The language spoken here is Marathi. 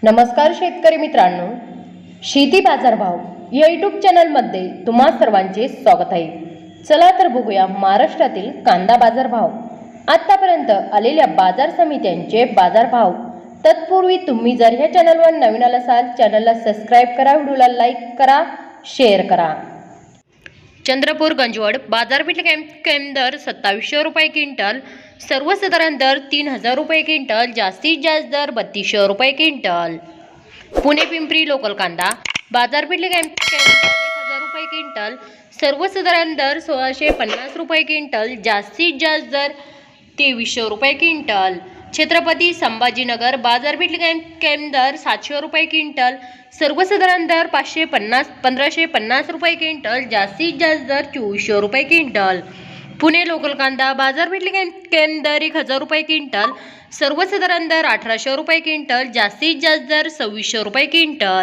नमस्कार शेतकरी मित्रांनो, शेती बाजारभाव या यूट्यूब चॅनलमध्ये तुम्हा सर्वांचे स्वागत आहे। चला तर बघूया महाराष्ट्रातील कांदा बाजारभाव, आतापर्यंत आलेल्या बाजार समित्यांचे बाजारभाव। तत्पूर्वी तुम्ही जर ह्या चॅनलवर नवीन असाल चॅनलला सबस्क्राइब करा, व्हिडिओला लाईक करा, शेअर करा। चंद्रपूर गंजवड बाजारपेठ कैम दर 2700 रुपये क्विंटल, सर्वसाधारण दर 3000 रुपये क्विंटल, जास्तीत जास्त दर 3200 रुपये क्विंटल। पुणे पिंपरी लोकल कांदा बाजारपेठ कैम दर 1000 रुपये क्विंटल, सर्वसाधारण दर 1650 रुपये क्विंटल, जास्तीत जास्त दर 2300 रुपये क्विंटल। छत्रपती संभाजीनगर बाजारपेठ कैम दर 700 रुपये क्विंटल, सर्वसाधारण दर 1550 रुपये क्विंटल, जास्तीत जास्त दर 2400 रुपये क्विंटल। पुणे लोकल कांदा बाजारपेठ कैम दर 1000 रुपये क्विंटल, सर्वसाधारण दर 1800 रुपये क्विंटल, जास्तीत जास्त दर 2600 रुपये क्विंटल।